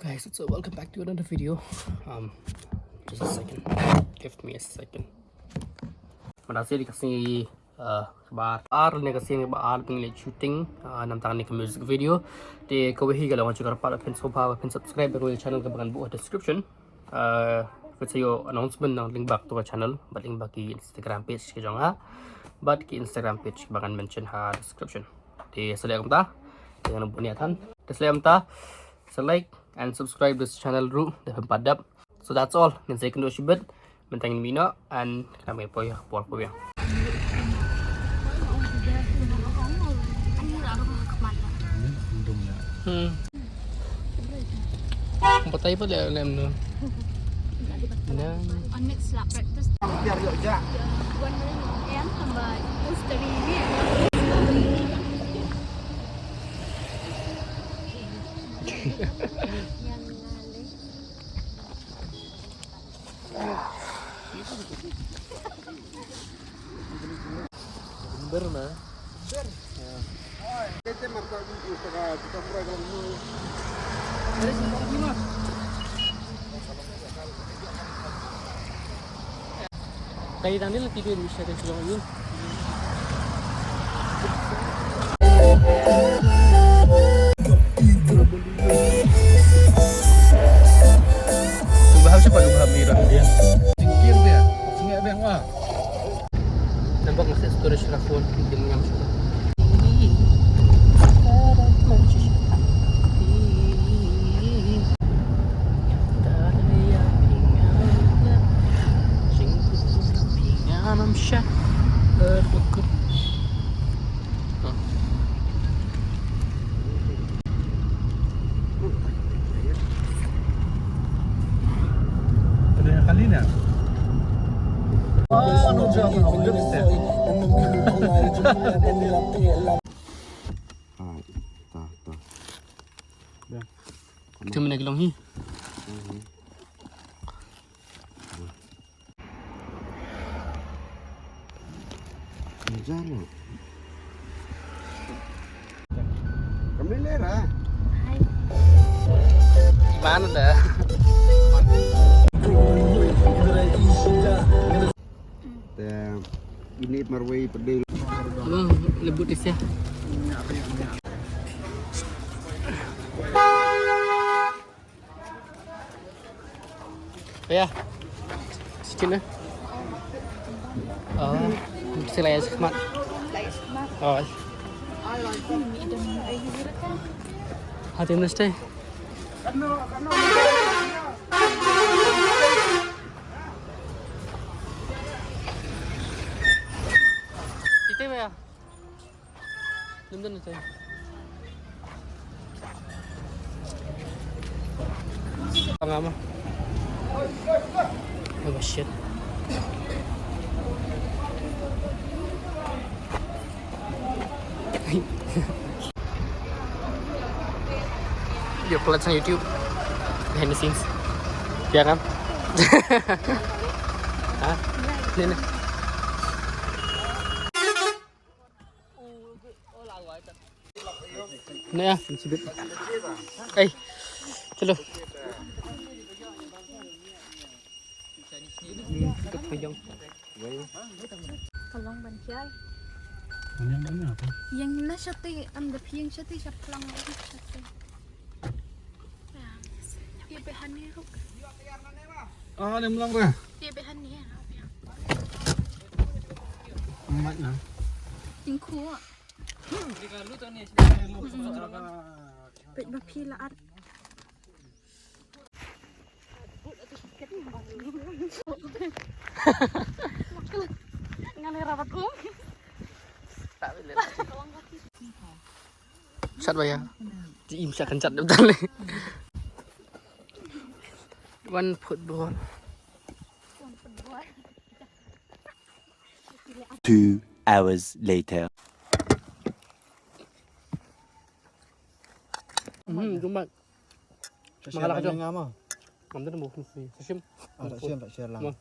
guys, so welcome back to another video. Just a second, give me a second. Madasih dikasih baar ni kasih baar pengli shooting nam tangan ni ke music video. Di kau higa lawan juga dapat pin sopa pin subscribe ke channel ke bagian bawah description. Saya announcement nang link back to channel, but link bagi Instagram page ke jangan but ke Instagram page bagian mention ha description. Di selain kita dengan niatan, selain kita like and subscribe this channel dulu dan padap. So that's all. Min saya kena shibet, mentangin mina and kami poy por poy. Patay pa dia lem no. Nah. On next lap practice. Biar yuk ja. One em tambah musteri ni. Ber na. Ber. Kita marka itu sekarang kita mulai kalau Ada sembang ni mah. Kayak tadi lah tidur di sana sebelum ini. Ubah siapa ubah merah dia? tingkir dia. Sungai bang wah. Nampak masih storage lah phone dengan sudah. Ada kali ni. Anu jauh pinggir step. Cuma nak gelong ni. Jalan. Kami lera. Mana dah? Ini marwai pedil. Bang, lebut di sini. Ya, sini. Oh, sila ya semat. Oh. Hati mesti. Itu ya. Nonton itu. Pangama. Oh shit. Dia upload sa YouTube behind the scenes. Ya kan? Hah? Ini. Ini ya, sibit. Chalo. Ikut pejong. Kalong bancai. Yang mana apa? Yang na syati anda piang syati syaplang syati. Ya. Dia behan ni ruk. Ah, ni mulang dah. Dia behan ni ya. Amat nah. Tingku. Pet bapi laat. Ngane rapat Sat ba ya? Diim siya kan cat betul ni. One football. 2 hours later. Jumat. Malah kau ngama. Kamu tu mau fungsi. Sesiam. Tak share lah.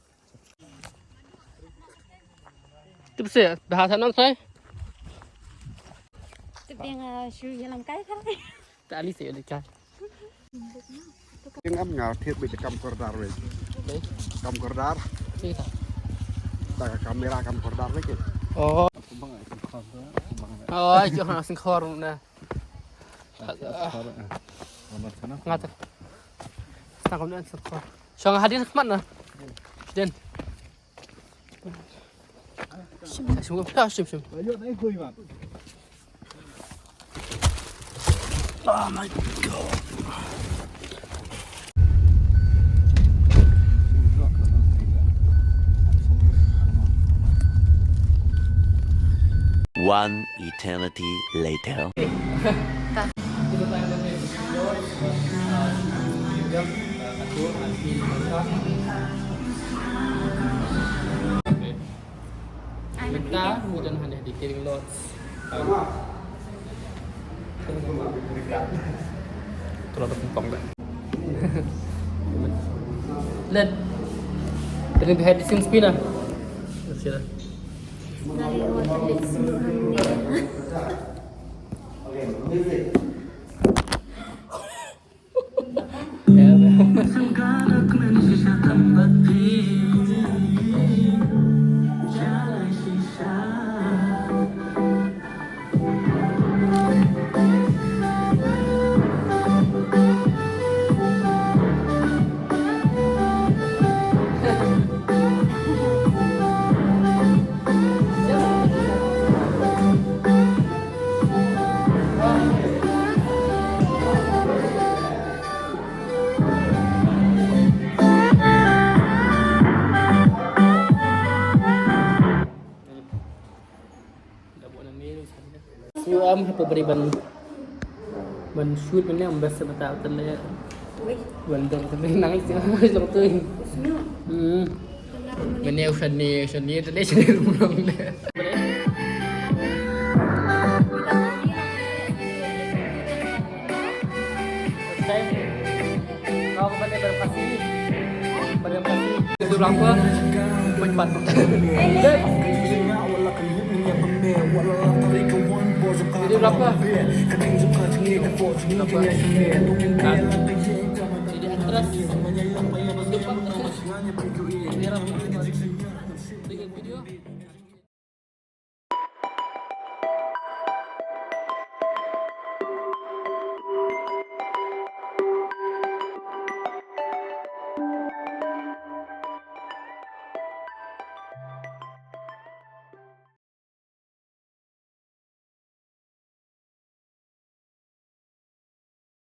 Itu bersih. Bahasa non saya. Tapi yang syur yang langkai kan. Tak ali saya dekat. Tiếng âm ngào thiết bị cầm cordar vậy. Đấy, Cầm cordar, cái gì tại camera cầm cordar vậy kì. oh Kumbang ay kumbang kumbang. oh jangan langsung keluar nah Nomor sana. ngata setengah menit sekolah so hadir kemana Den Semua sim. Ayo naik kuy man. Oh my god. One eternity later. Kita kemudian hanya dikirim lot. Terlalu pingpong dah. Lihat. Dari behind the scenes pina. Sila. Dari luar negeri seluruh Siêu âm hay beri ban shoot bên này ông bớt sebab tahu terlihat. Ban terlihat nangis jangan tui. Bên này seni terlihat seni rumah dia. Kau kepada berpasti, itu berapa? Cepat. Jadi berapa? Jadi atas. Video.